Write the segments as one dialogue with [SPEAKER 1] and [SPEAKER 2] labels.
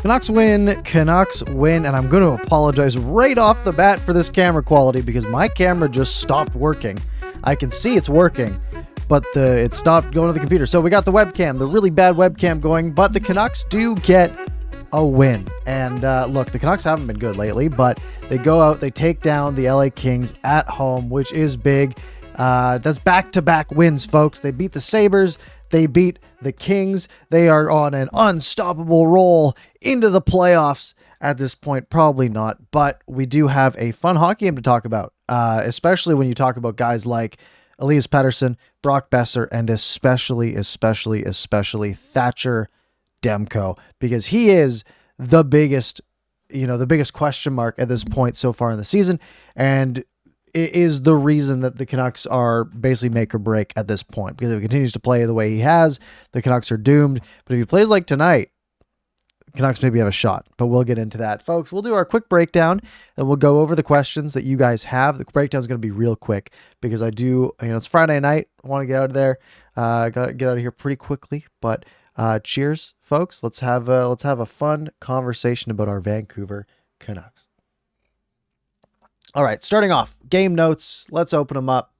[SPEAKER 1] Canucks win, and I'm going to apologize right off the bat for this camera quality because my camera just stopped working. I can see it's working, but it stopped going to the computer. So we got the webcam, the really bad webcam going, but the Canucks do get a win. And look, the Canucks haven't been good lately, but they go out, they take down the LA Kings at home, which is big. That's back-to-back wins, folks. They beat the Sabres. They beat the Kings. They are on an unstoppable roll into the playoffs at this point. Probably not, but we do have a fun hockey game to talk about, especially when you talk about guys like Elias Pettersson, Brock Besser, and especially Thatcher Demko, because he is the biggest question mark at this point so far in the season, and it is the reason that the Canucks are basically make or break at this point, because if he continues to play the way he has, the Canucks are doomed. But if he plays like tonight, the Canucks maybe have a shot, but we'll get into that. Folks, we'll do our quick breakdown and we'll go over the questions that you guys have. The breakdown is going to be real quick because it's Friday night. I want to get out of there, got to get out of here pretty quickly, but cheers, folks. Let's have a fun conversation about our Vancouver Canucks. All right, starting off, game notes. Let's open them up.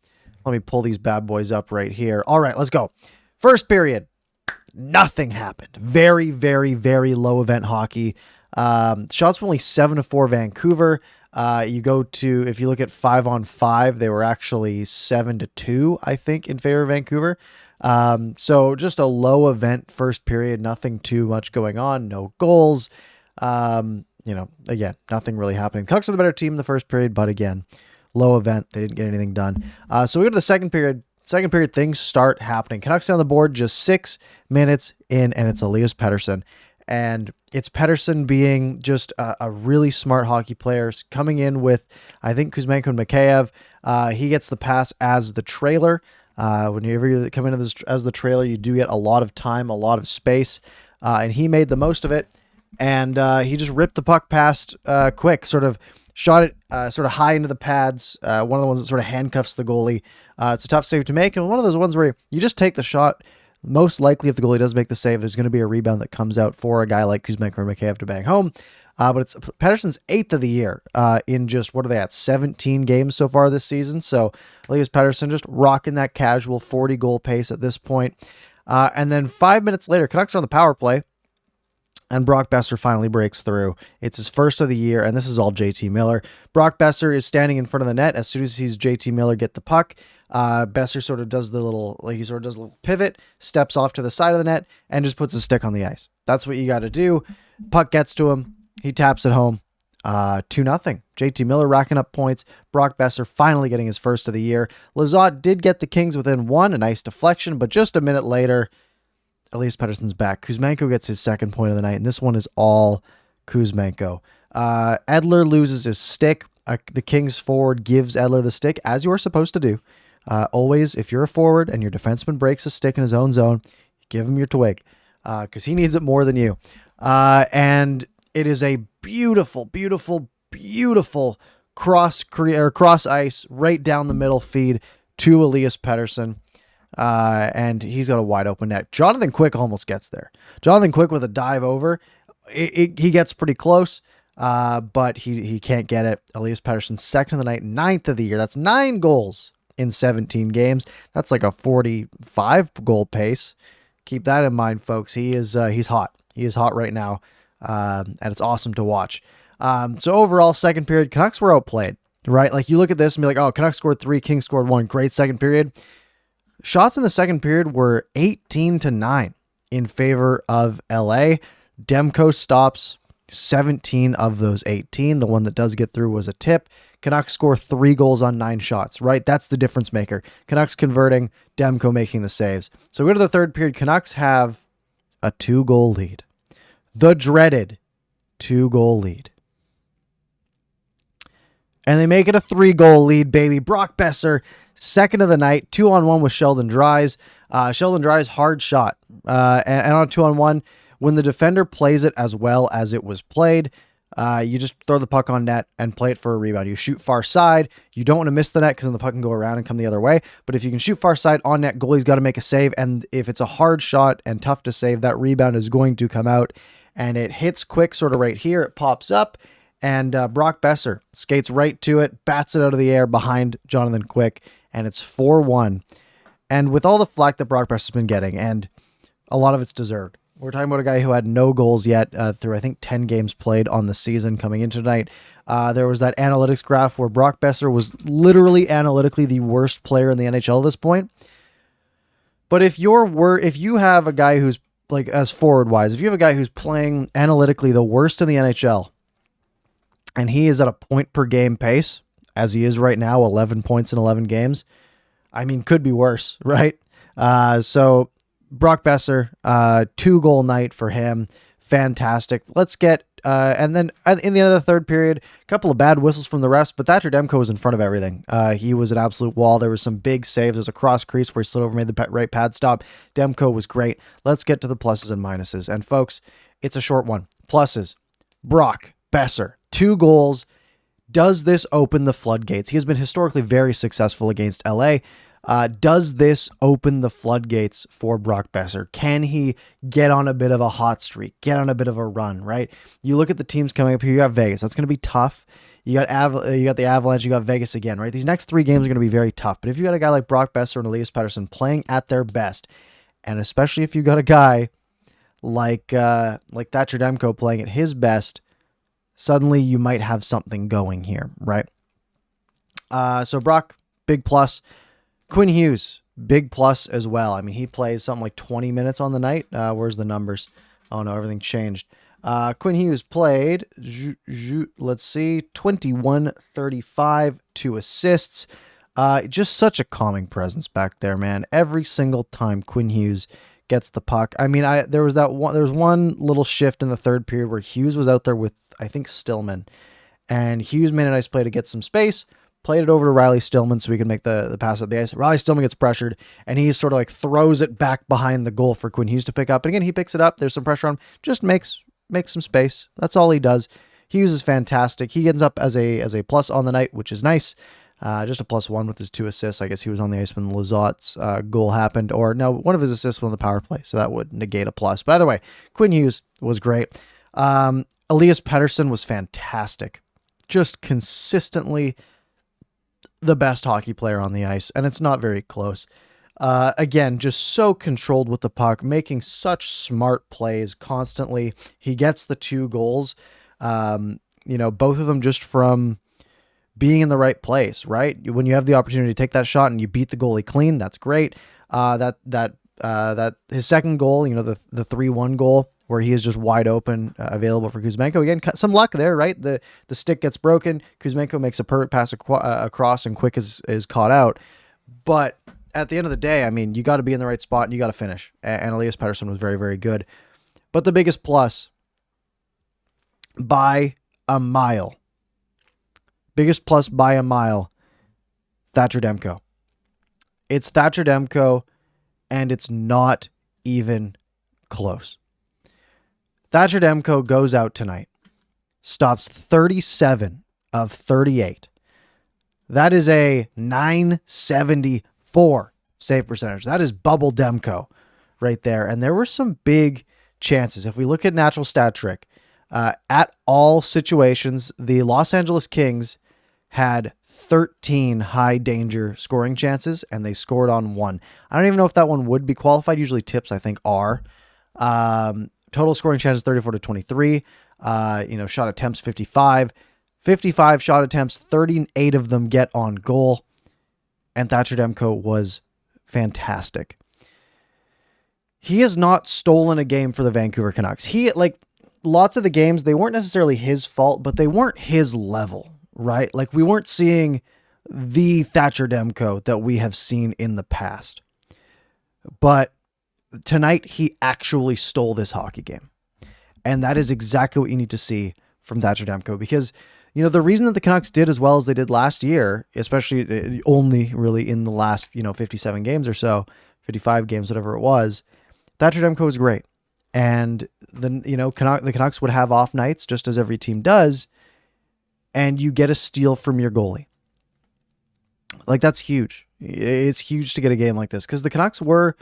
[SPEAKER 1] Let me pull these bad boys up right here. All right, let's go. First period, nothing happened. Very, very, very low event hockey. Shots were only 7-4 Vancouver. If you look at 5-on-5, they were actually 7-2, I think, in favor of Vancouver. So just a low event first period, nothing too much going on, no goals. Again, nothing really happening. Canucks were the better team in the first period, but again, low event. They didn't get anything done. So we go to the second period. Second period, things start happening. Canucks on the board just 6 minutes in, and it's Elias Pettersson. And it's Pettersson being just a really smart hockey player, coming in with, I think, Kuzmenko and Mikheyev. He gets the pass as the trailer. Whenever you come in as the trailer, you do get a lot of time, a lot of space, and he made the most of it. And he just ripped the puck past quick, sort of shot it sort of high into the pads. One of the ones that sort of handcuffs the goalie. It's a tough save to make, and one of those ones where you just take the shot. Most likely, if the goalie does make the save, there's going to be a rebound that comes out for a guy like Kuzmenko or Mikheyev to bang home. But it's Pettersson's 8th of the year in just, what are they at, 17 games so far this season. So Elias Pettersson just rocking that casual 40-goal pace at this point. And then 5 minutes later, Canucks are on the power play. And Brock Besser finally breaks through. It's his first of the year, and this is all JT Miller. Brock Besser is standing in front of the net. As soon as he sees JT Miller get the puck, Besser sort of does a little pivot, steps off to the side of the net, and just puts his stick on the ice. That's what you got to do. Puck gets to him. He taps it home. 2-0. JT Miller racking up points. Brock Besser finally getting his first of the year. Lizotte did get the Kings within 1, a nice deflection, but just a minute later, Elias Pettersson's back. Kuzmenko gets his second point of the night, and this one is all Kuzmenko. Edler loses his stick. The Kings forward gives Edler the stick, as you are supposed to do. Always, if you're a forward and your defenseman breaks a stick in his own zone, give him your twig, because he needs it more than you. And it is a beautiful, beautiful, beautiful cross ice right down the middle feed to Elias Pettersson. And he's got a wide open net. Jonathan Quick almost gets there. Jonathan Quick with a dive over. He gets pretty close, but he can't get it. Elias Pettersson, 2nd of the night, 9th of the year. That's 9 goals in 17 games. That's like a 45 goal pace. Keep that in mind, folks. He's hot. He is hot right now. And it's awesome to watch. So overall, second period, Canucks were outplayed, right? Like you look at this and be like, oh, Canucks scored 3, Kings scored 1. Great second period. Shots in the second period were 18-9 in favor of LA. Demko stops 17 of those 18. The one that does get through was a tip. Canucks score 3 goals on 9 shots, right? That's the difference maker. Canucks converting, Demko making the saves. So we go to the third period. Canucks have a 2-goal lead. The dreaded 2-goal lead. And they make it a 3-goal lead, baby. Brock Besser, 2nd of the night, 2-on-1 with Sheldon Dries. Sheldon Dries, hard shot. And on a 2-on-1, when the defender plays it as well as it was played, you just throw the puck on net and play it for a rebound. You shoot far side. You don't want to miss the net because then the puck can go around and come the other way. But if you can shoot far side on net, goalie's got to make a save. And if it's a hard shot and tough to save, that rebound is going to come out. and it hits quick sort of right here. It pops up, and Brock Besser skates right to it, bats it out of the air behind Jonathan Quick, and it's 4-1. And with all the flack that Brock Besser's been getting, and a lot of it's deserved. We're talking about a guy who had no goals yet through, I think, 10 games played on the season coming into tonight. There was that analytics graph where Brock Besser was literally analytically the worst player in the NHL at this point. But if you have a guy who's like as forward wise, if you have a guy who's playing analytically the worst in the NHL, and he is at a point per game pace, as he is right now, 11 points in 11 games, I mean, could be worse, right? So Brock Besser, 2-goal night for him. Fantastic. Let's get, and then in the end of the third period, a couple of bad whistles from the refs, but Thatcher Demko was in front of everything. He was an absolute wall. There was some big saves. There was a cross crease where he slid over, made the right pad stop. Demko was great. Let's get to the pluses and minuses. And folks, it's a short one. Pluses. Brock Besser, 2 goals. Does this open the floodgates? He has been historically very successful against LA. Does this open the floodgates for Brock Besser? Can he get on a bit of a hot streak, get on a bit of a run, right? You look at the teams coming up here. You got Vegas. That's going to be tough. You got the Avalanche. You got Vegas again, right? These next 3 games are going to be very tough. But if you got a guy like Brock Besser and Elias Pettersson playing at their best, and especially if you got a guy like Thatcher Demko playing at his best, suddenly you might have something going here, right? So Brock, big plus. Quinn Hughes, big plus as well. I mean, he plays something like 20 minutes on the night. Where's the numbers? Oh, no, everything changed. Quinn Hughes played, let's see, 21-35, 2 assists. Just such a calming presence back there, man. Every single time Quinn Hughes gets the puck. I mean, there was one little shift in the third period where Hughes was out there with, I think, Stillman. And Hughes made a nice play to get some space. Played it over to Riley Stillman so we can make the pass up the ice. Riley Stillman gets pressured, and he sort of like throws it back behind the goal for Quinn Hughes to pick up. And again, he picks it up. There's some pressure on him. Just makes some space. That's all he does. Hughes is fantastic. He ends up as a plus on the night, which is nice. Just a +1 with his 2 assists. I guess he was on the ice when Lazot's goal happened. Or no, one of his assists was on the power play, so that would negate a plus. But either way, Quinn Hughes was great. Elias Pettersson was fantastic. Just consistently the best hockey player on the ice, and it's not very close. Again, just so controlled with the puck, making such smart plays constantly. He gets the 2 goals, both of them just from being in the right place, right? When you have the opportunity to take that shot and you beat the goalie clean, that's great. That his second goal, the 3-1 goal, where he is just wide open, available for Kuzmenko. Again, some luck there, right? The stick gets broken. Kuzmenko makes a perfect pass across, and Quick is caught out. But at the end of the day, I mean, you got to be in the right spot and you got to finish. And Elias Pettersson was very, very good. But the biggest plus, by a mile, Thatcher Demko. It's Thatcher Demko, and it's not even close. Thatcher Demko goes out tonight, stops 37 of 38. That is a .974 save percentage. That is bubble Demko right there. And there were some big chances. If we look at natural stat trick, at all situations, the Los Angeles Kings had 13 high danger scoring chances, and they scored on 1. I don't even know if that one would be qualified. Usually tips, I think, are. Total scoring chances 34-23. Shot attempts 55. 55 shot attempts, 38 of them get on goal. And Thatcher Demko was fantastic. He has not stolen a game for the Vancouver Canucks. Lots of the games, they weren't necessarily his fault, but they weren't his level, right? Like, we weren't seeing the Thatcher Demko that we have seen in the past. But tonight, he actually stole this hockey game. And that is exactly what you need to see from Thatcher Demko. Because, the reason that the Canucks did as well as they did last year, especially only really in the last, 57 games or so, 55 games, whatever it was, Thatcher Demko was great. And then, the Canucks would have off nights, just as every team does, and you get a steal from your goalie. Like, that's huge. It's huge to get a game like this, because the Canucks were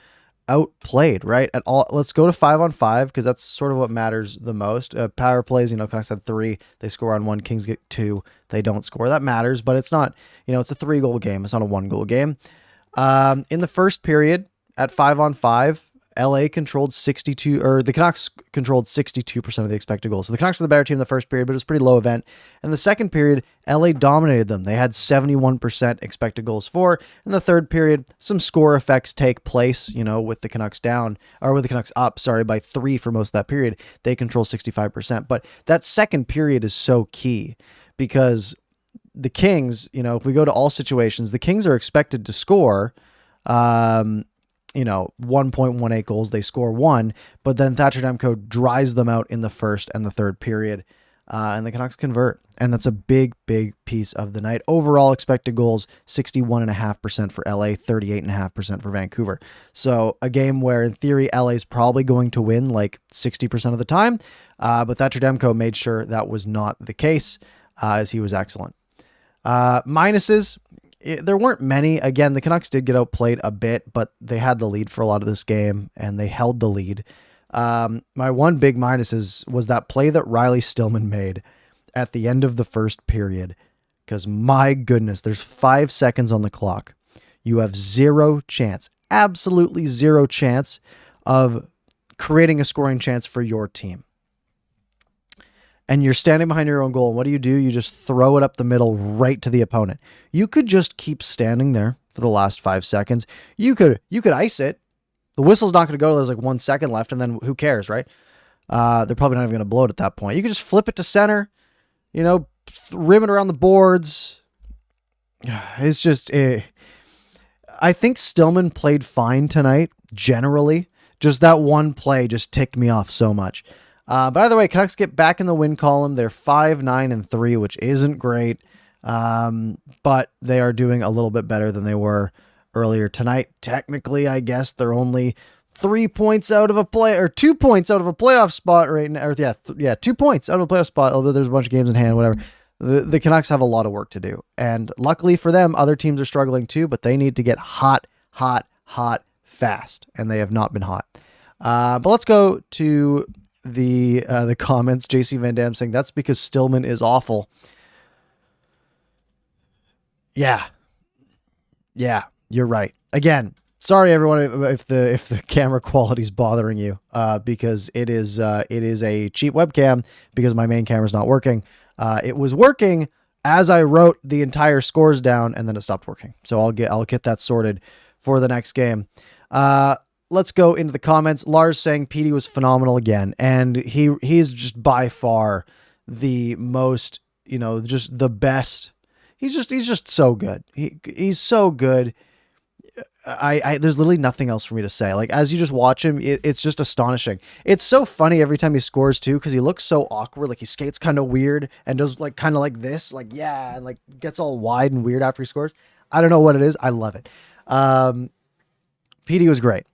[SPEAKER 1] outplayed, right? At all. Let's go to 5-on-5 because that's sort of what matters the most. Power plays, Canucks had 3. They score on 1. Kings get 2. They don't score. That matters, but it's not, it's a 3-goal game. It's not a 1-goal game. In the first period at 5-on-5, LA controlled 62, or the Canucks controlled 62% of the expected goals. So the Canucks were the better team in the first period, but it was a pretty low event. In the second period, LA dominated them. They had 71% expected goals for. In the third period, some score effects take place, with the Canucks down, or with the Canucks up, by 3 for most of that period. They control 65%. But that second period is so key because the Kings, if we go to all situations, the Kings are expected to score, 1.18 goals. They score 1, but then Thatcher Demko dries them out in the first and the third period, and the Canucks convert. And that's a big, big piece of the night. Overall expected goals, 61.5% for LA, 38.5% for Vancouver. So a game where in theory, LA is probably going to win like 60% of the time. But Thatcher Demko made sure that was not the case, as he was excellent. Minuses, there weren't many. Again, the Canucks did get outplayed a bit, but they had the lead for a lot of this game, and they held the lead. My one big minus was that play that Riley Stillman made at the end of the first period, because my goodness, there's 5 seconds on the clock. You have zero chance, absolutely zero chance of creating a scoring chance for your team. And you're standing behind your own goal. And what do? You just throw it up the middle right to the opponent. You could just keep standing there for the last 5 seconds. You could ice it. The whistle's not going to go till there's like 1 second left, and then who cares, right? They're probably not even going to blow it at that point. You could just flip it to center, rim it around the boards. It's just, I think Stillman played fine tonight, generally. Just that one play just ticked me off so much. But either way, Canucks get back in the win column. They're 5-9-3, which isn't great. But they are doing a little bit better than they were earlier tonight. Technically, I guess they're only 3 points out of a 2 points out of a playoff spot right now. Or 2 points out of a playoff spot. Although there's a bunch of games in hand, whatever. The Canucks have a lot of work to do. And luckily for them, other teams are struggling too, but they need to get hot fast. And they have not been hot. But let's go to the comments. JC Van Dam saying that's because Stillman is awful. Yeah, you're right. Again, sorry everyone if the camera quality is bothering you, because it is a cheap webcam because my main camera's not working. It was working as I wrote the entire scores down, and then it stopped working. So I'll get that sorted for the next game. Let's go into the comments. Lars saying Petey was phenomenal again, and he's just by far the most, just the best. He's just so good. He's so good. There's literally nothing else for me to say. Like, as you just watch him, it's just astonishing. It's so funny every time he scores too, because he looks so awkward. Like, he skates kind of weird and does like kind of like this, like, yeah, and like gets all wide and weird after he scores. I don't know what it is. I love it. Petey was great.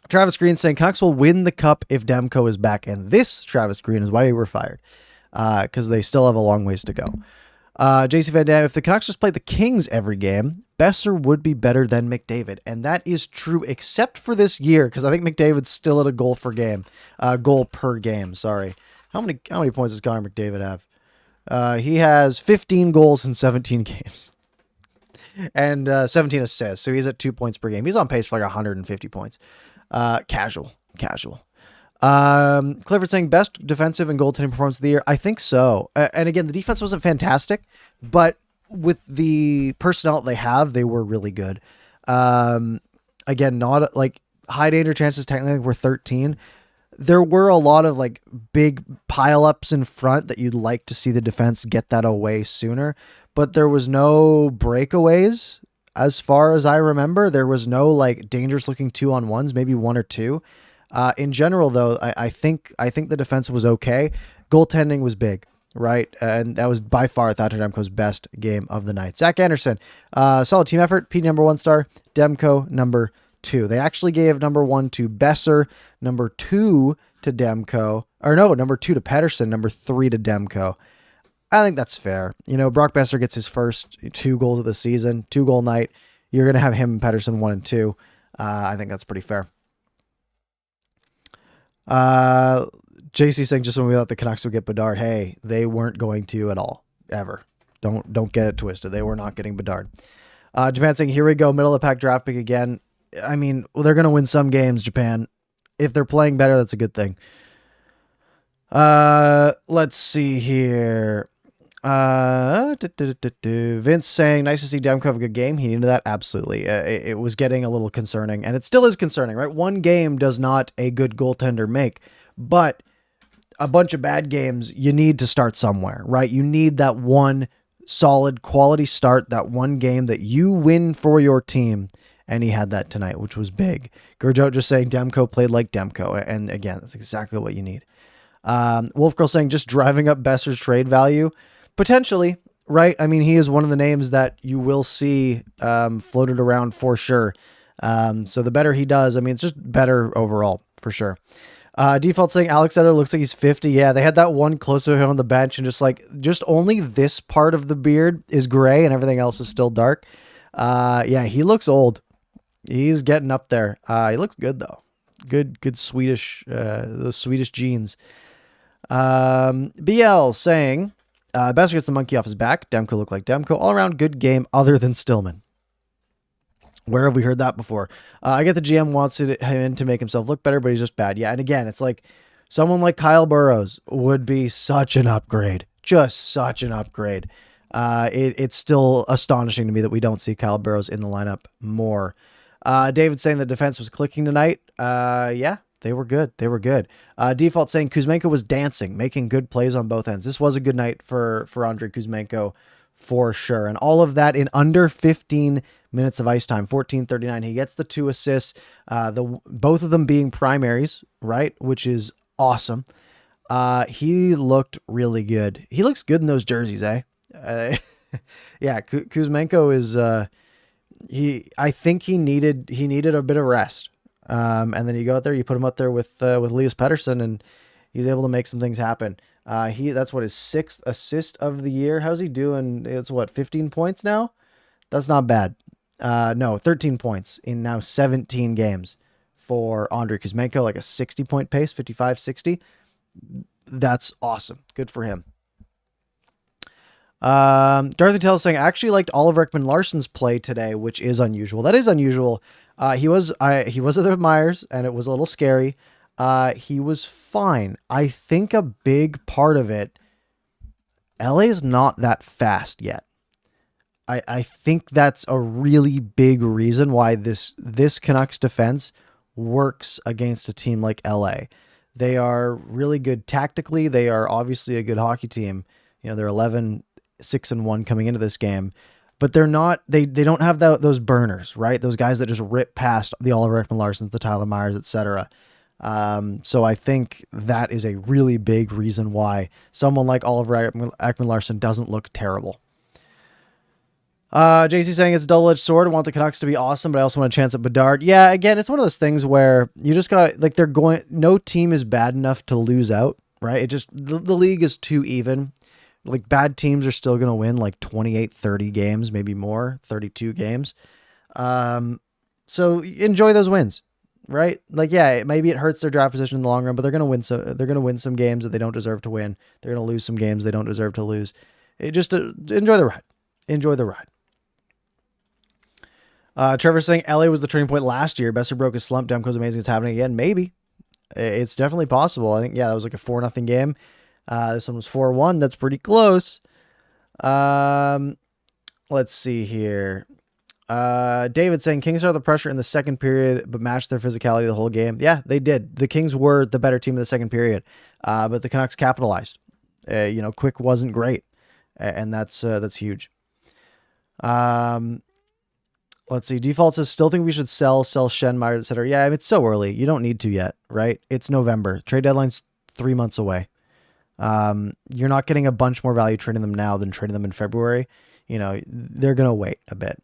[SPEAKER 1] Travis Green saying Canucks will win the cup if Demko is back. And this, Travis Green, is why we were fired. Because they still have a long ways to go. JC Van Dam, if the Canucks just played the Kings every game, Besser would be better than McDavid. And that is true, except for this year, because I think McDavid's still at a goal per game. Sorry. How many points does Connor McDavid have? He has 15 goals in 17 games. And 17 assists. So he's at 2 points per game. He's on pace for like 150 points. Casual. Clifford saying best defensive and goaltending performance of the year. I think so. And again, the defense wasn't fantastic, but with the personnel they have, they were really good. Again, not like high danger chances. Technically, were 13. There were a lot of like big pile-ups in front that you'd like to see the defense get that away sooner, but there was no breakaways. As far as I remember, there was no like dangerous looking 2-on-1s, maybe 1 or 2. In general, though, I think the defense was okay. Goaltending was big, right? And that was by far Thatcher Demko's best game of the night. Zach Anderson, solid team effort. Pete number 1 star. Demko number 2. They actually gave number 1 to Besser, number 2 to Demko, or no, number 2 to Pettersson, number 3 to Demko. I think that's fair. Brock Besser gets his first 2 goals of the season, 2-goal night. You're going to have him and Pettersson 1 and 2. I think that's pretty fair. JC saying just when we thought the Canucks would get Bedard, hey, they weren't going to at all, ever. Don't get it twisted. They were not getting Bedard. Japan saying, here we go, middle of the pack draft pick again. I mean, well, they're going to win some games, Japan. If they're playing better, that's a good thing. Let's see here. Vince saying, nice to see Demko have a good game. He needed that. Absolutely. It was getting a little concerning, and it still is concerning, right? One game does not a good goaltender make, but a bunch of bad games, you need to start somewhere, right? You need that one solid quality start, that one game that you win for your team. And he had that tonight, which was big. Gurjo just saying Demko played like Demko. And again, that's exactly what you need. Wolf Girl saying just driving up Besser's trade value. Potentially, right? I mean, he is one of the names that you will see floated around for sure. So the better he does, I mean, it's just better overall for sure. Default saying Alex Edler looks like he's 50. Yeah, they had that one close to him on the bench and just only this part of the beard is gray and everything else is still dark. Yeah, he looks old. He's getting up there. He looks good though. Good Swedish, those Swedish genes. BL saying, Besser gets the monkey off his back. Demko looked like Demko. All around good game other than Stillman. Where have we heard that before? I get the GM wants him to make himself look better, but he's just bad. Yeah, and again, it's like someone like Kyle Burroughs would be such an upgrade. Just such an upgrade. It's still astonishing to me that we don't see Kyle Burroughs in the lineup more. David saying the defense was clicking tonight. Yeah, they were good. They were good. Default saying Kuzmenko was dancing, making good plays on both ends. This was a good night for Andrei Kuzmenko for sure. And all of that in under 15 minutes of ice time, 14:39. He gets the 2 assists, both of them being primaries, right? Which is awesome. He looked really good. He looks good in those jerseys, eh? Yeah, Kuzmenko is, I think he needed a bit of rest. And then you go out there, you put him out there with Elias Pettersson, and he's able to make some things happen. That's what his 6th assist of the year. How's he doing? It's 15 points now. That's not bad. No, 13 points in now 17 games for Andrei Kuzmenko, like a 60-point pace, 55, 60. That's awesome. Good for him. Dorothy Tell saying, I actually liked Oliver Ekman-Larsson's play today, which is unusual. That is unusual. He was with Myers, and it was a little scary. He was fine. I think a big part of it, LA is not that fast yet. I think that's a really big reason why this Canucks defense works against a team like LA. They are really good tactically. They are obviously a good hockey team. You know, they're 11-6-1 coming into this game, but they're not, they don't have those burners, right? Those guys that just rip past the Oliver Ekman-Larssons, the Tyler Myers, etc. So I think that is a really big reason why someone like Oliver Ekman-Larsson doesn't look terrible. JC saying it's a double-edged sword. I want the Canucks to be awesome, but I also want a chance at Bedard. Yeah, again, it's one of those things where you just got, like, no team is bad enough to lose out, right? It just, the league is too even. Like, bad teams are still going to win like 28, 30 games, maybe more, 32 games. So enjoy those wins, right? Like, yeah, maybe it hurts their draft position in the long run, but they're going to win. They're going to win some games that they don't deserve to win. They're going to lose some games they don't deserve to lose. Enjoy the ride. Enjoy the ride. Trevor saying LA was the turning point last year. Besser broke his slump. Demko's amazing. It's happening again. Maybe. It's definitely possible. I think, yeah, that was like a 4-0 game. This one was 4-1. That's pretty close. Let's see here. David saying Kings are the pressure in the second period, but matched their physicality the whole game. Yeah, they did. The Kings were the better team in the second period, but the Canucks capitalized. Quick wasn't great, and that's huge. Let's see. Default says, still think we should sell Shen, Myers, etc. Yeah, I mean, it's so early. You don't need to yet, right? It's November. Trade deadline's 3 months away. You're not getting a bunch more value trading them now than trading them in February. They're going to wait a bit.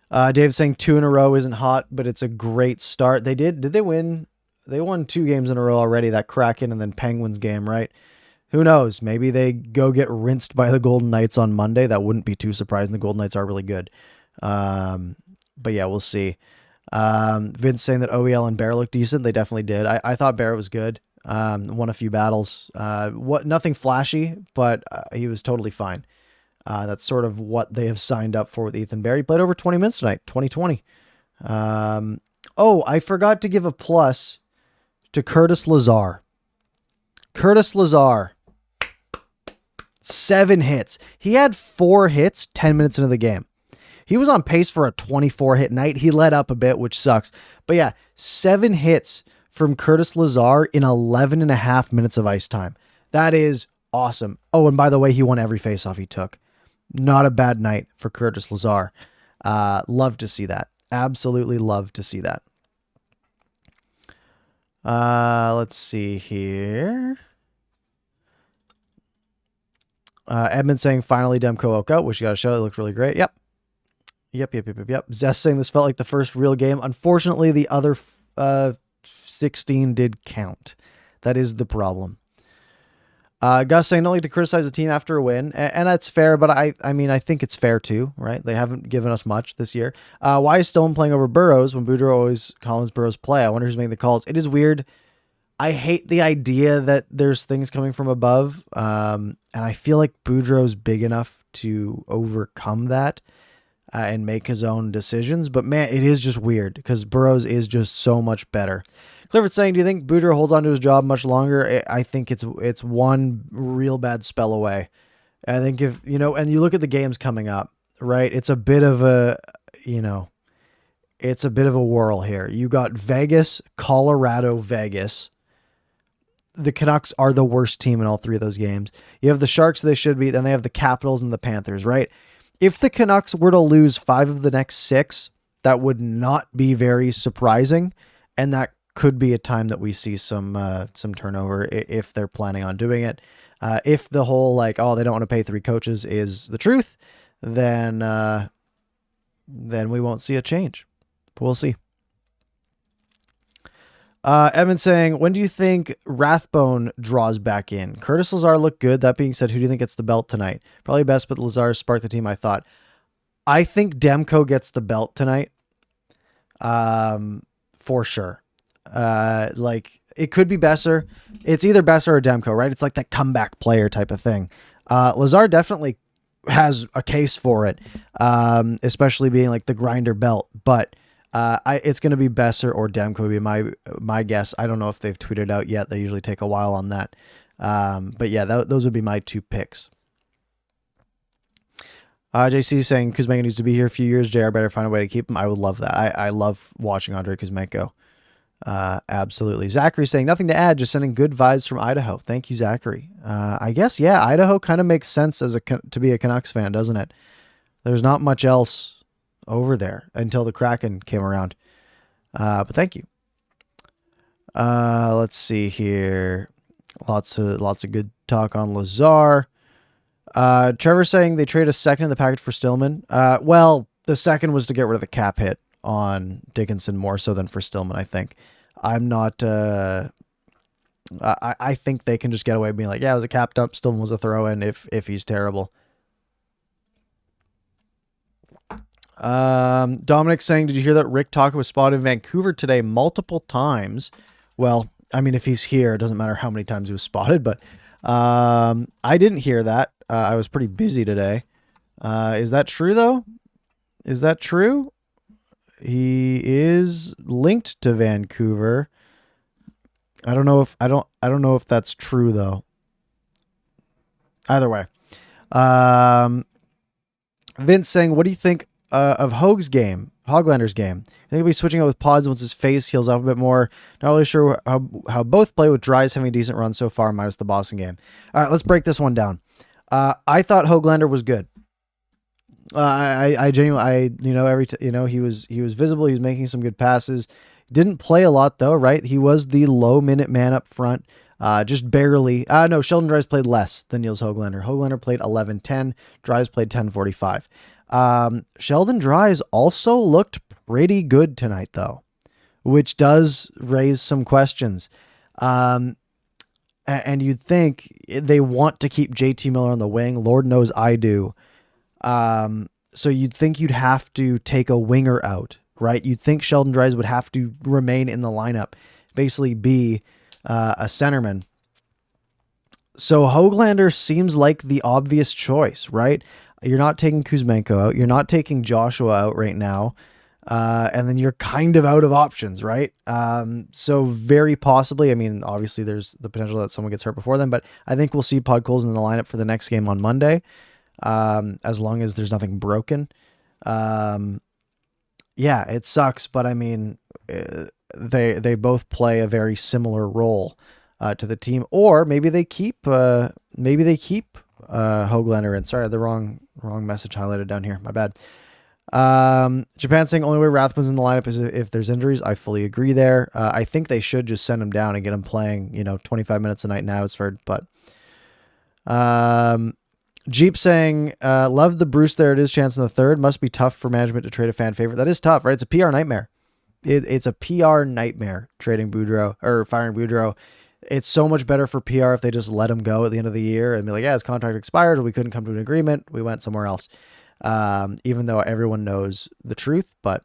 [SPEAKER 1] Dave's saying 2 in a row isn't hot, but it's a great start. Did they win? They won 2 games in a row already, that Kraken and then Penguins game, right? Who knows? Maybe they go get rinsed by the Golden Knights on Monday. That wouldn't be too surprising. The Golden Knights are really good. But yeah, we'll see. Vince saying that OEL and Bear looked decent. They definitely did. I thought Bear was good. Won a few battles. Nothing flashy, but he was totally fine. That's sort of what they have signed up for with Ethan Bear. He played over 20 minutes tonight, 2020. I forgot to give a plus to Curtis Lazar. Curtis Lazar. 7 hits. He had 4 hits 10 minutes into the game. He was on pace for a 24 hit night. He let up a bit, which sucks. But yeah, 7 hits from Curtis Lazar in 11 and a half minutes of ice time. That is awesome. Oh, and by the way, he won every faceoff he took. Not a bad night for Curtis Lazar. Love to see that. Absolutely love to see that. Let's see here. Edmund saying, finally Demko woke up. Wish you got a show. It looked really great. Yep. Zest saying this felt like the first real game. Unfortunately, the other 16 did count. That is the problem. Gus saying, don't like to criticize the team after a win. And that's fair, but I mean, I think it's fair too, right? They haven't given us much this year. Why is Stillman playing over Burrows when Boudreaux always calls Burrows play? I wonder who's making the calls. It is weird. I hate the idea that there's things coming from above. And I feel like Boudreaux's big enough to overcome that and make his own decisions. But man, it is just weird because Burrows is just so much better. Clifford's saying, do you think Boudreaux holds on to his job much longer? I think it's one real bad spell away. I think if, and you look at the games coming up, right? It's a bit of a, it's a bit of a whirl here. You got Vegas, Colorado, Vegas. The Canucks are the worst team in all 3 of those games. You have the Sharks, they should be. Then they have the Capitals and the Panthers, right? If the Canucks were to lose 5 of the next 6, that would not be very surprising. And that could be a time that we see some turnover if they're planning on doing it. If the whole they don't want to pay 3 coaches is the truth, then we won't see a change. But we'll see. Evan saying, when do you think Rathbone draws back in? Curtis Lazar looked good. That being said, who do you think gets the belt tonight? Probably best, but Lazar sparked the team, I thought. I think Demko gets the belt tonight. For sure. It could be Besser. It's either Besser or Demko, right? It's like that comeback player type of thing. Lazar definitely has a case for it, especially being like the grinder belt, but it's going to be Besser or Demko would be my guess. I don't know if they've tweeted out yet. They usually take a while on that. But yeah, those would be my 2 picks. JC saying Kuzmenko needs to be here a few years. JR better find a way to keep him. I would love that. I love watching Andrei Kuzmenko. Absolutely. Zachary saying nothing to add, just sending good vibes from Idaho. Thank you, Zachary. I guess, yeah, Idaho kind of makes sense to be a Canucks fan, doesn't it? There's not much else over there until the Kraken came around. But thank you. Let's see here. Lots of good talk on Lazar. Trevor saying they trade a second in the package for Stillman. Well, the second was to get rid of the cap hit on Dickinson more so than for Stillman, I think. I'm not... I think they can just get away with being like, yeah, it was a cap dump. Stillman was a throw-in if he's terrible. Dominic saying, did you hear that Rick Talker was spotted in Vancouver today multiple times? Well, I mean, if he's here, it doesn't matter how many times he was spotted, but I didn't hear that. I was pretty busy today. Is that true though? Is that true? He is linked to Vancouver. I don't know if that's true though. Either way. Vince saying, what do you think of Hoag's game, Hoglander's game? I think he'll be switching out with Pods once his face heals up a bit more. Not really sure how both play, with Dries having a decent run so far, minus the Boston game. All right, let's break this one down. I thought Hoglander was good. I genuinely, he was visible. He was making some good passes. Didn't play a lot though, right? He was the low minute man up front. Just barely. No, Sheldon Dries played less than Niels Hoglander. Hoglander played 11:10. Dries played 10:45. Sheldon Dries also looked pretty good tonight though, which does raise some questions. And you'd think they want to keep JT Miller on the wing. Lord knows I do. So you'd think you'd have to take a winger out, right? You'd think Sheldon Dries would have to remain in the lineup, basically be a centerman. So Höglander seems like the obvious choice, right? You're not taking Kuzmenko out. You're not taking Joshua out right now. And then you're kind of out of options, right? So very possibly, I mean, obviously there's the potential that someone gets hurt before then, but I think we'll see Podkolzin in the lineup for the next game on Monday, as long as there's nothing broken. Yeah, it sucks, but I mean, they both play a very similar role to the team, or maybe they keep Höglander in. Sorry, the wrong message highlighted down here. My bad. Japan saying only way Rathbun's in the lineup is if there's injuries. I fully agree there. I think they should just send him down and get him playing, 25 minutes a night now, it's heard. But Jeep saying, love the Bruce there. It is chance in the third. Must be tough for management to trade a fan favorite. That is tough, right? It's a PR nightmare. It's a PR nightmare trading Boudreau or firing Boudreau. It's so much better for PR if they just let him go at the end of the year and be like, yeah, his contract expired. We couldn't come to an agreement. We went somewhere else. Even though everyone knows the truth, but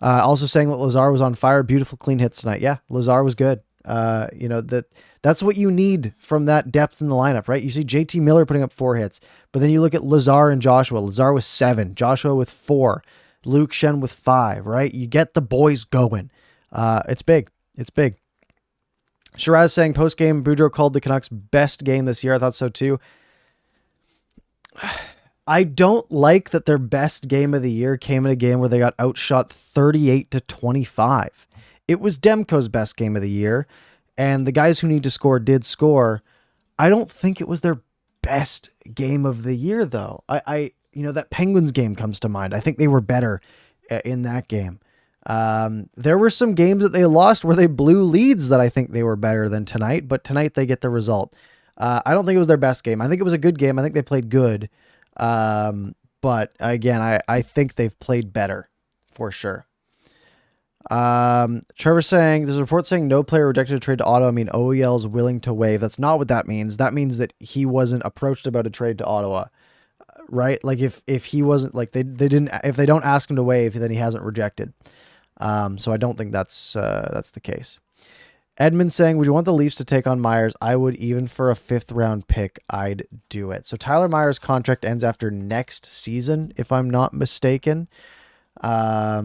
[SPEAKER 1] also saying that Lazar was on fire. Beautiful clean hits tonight. Yeah, Lazar was good. That's what you need from that depth in the lineup, right? You see JT Miller putting up 4 hits, but then you look at Lazar and Joshua. Lazar with 7, Joshua with 4, Luke Shen with 5, right? You get the boys going. It's big. It's big. Shiraz saying post-game, Boudreau called the Canucks best game this year. I thought so too. I don't like that their best game of the year came in a game where they got outshot 38-25. It was Demko's best game of the year, and the guys who need to score did score. I don't think it was their best game of the year, though. That Penguins game comes to mind. I think they were better in that game. There were some games that they lost where they blew leads that I think they were better than tonight, but tonight they get the result. I don't think it was their best game. I think it was a good game. I think they played good. But again, I think they've played better for sure. Trevor saying there's a report saying no player rejected a trade to Ottawa. I mean, OEL is willing to waive. That's not what that means. That means that he wasn't approached about a trade to Ottawa, right? Like if he wasn't like they didn't, if they don't ask him to waive, then he hasn't rejected. So I don't think that's the case. Edmund saying, would you want the Leafs to take on Myers? I would, even for a 5th round pick, I'd do it. So Tyler Myers' contract ends after next season, if I'm not mistaken. Let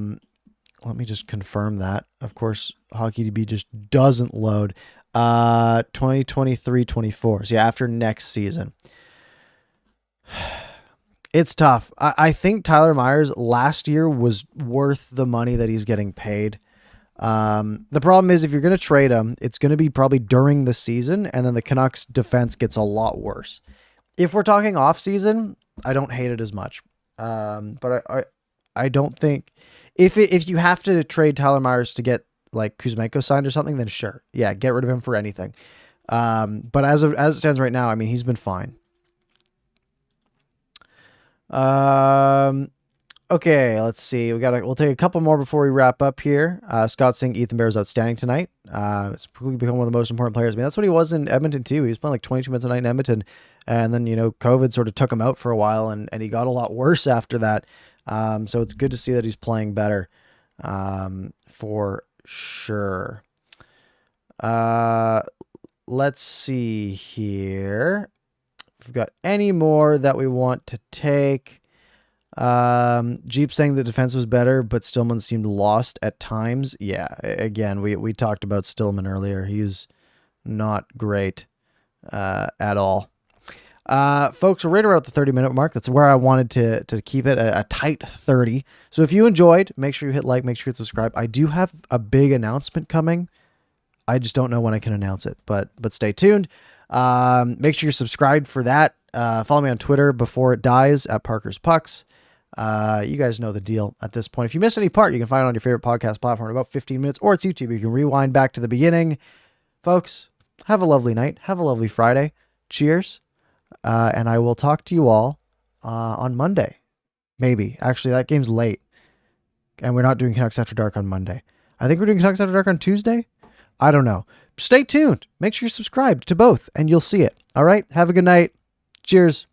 [SPEAKER 1] me just confirm that. Of course, HockeyDB just doesn't load. 2023-24. So yeah, after next season. It's tough. I think Tyler Myers last year was worth the money that he's getting paid. The problem is if you're going to trade him, it's going to be probably during the season, and then the Canucks defense gets a lot worse. If we're talking off season, I don't hate it as much. But I don't think if you have to trade Tyler Myers to get like Kuzmenko signed or something, then sure. Yeah. Get rid of him for anything. But as it stands right now, I mean, he's been fine. Okay, let's see. We'll take a couple more before we wrap up here. Scott saying Ethan Bear is outstanding tonight. It's quickly become one of the most important players. I mean, that's what he was in Edmonton too. He was playing like 22 minutes a night in Edmonton, and then COVID sort of took him out for a while, and he got a lot worse after that. So it's good to see that he's playing better, for sure. Let's see here. If we've got any more that we want to take. Jeep saying the defense was better, but Stillman seemed lost at times. Yeah, again, we talked about Stillman earlier. He's not great at all. Folks, we're right around the 30-minute mark. That's where I wanted to keep it a tight 30. So if you enjoyed, make sure you hit like, make sure you subscribe. I do have a big announcement coming. I just don't know when I can announce it, but stay tuned. Make sure you're subscribed for that. Follow me on Twitter before it dies at ParkersPucks. You guys know the deal at this point. If you miss any part, you can find it on your favorite podcast platform in about 15 minutes, or it's YouTube. You can rewind back to the beginning. Folks, have a lovely night. Have a lovely Friday. Cheers. And I will talk to you all on Monday. Maybe. Actually, that game's late. And we're not doing Canucks After Dark on Monday. I think we're doing Canucks After Dark on Tuesday. I don't know. Stay tuned. Make sure you're subscribed to both, and you'll see it. All right? Have a good night. Cheers.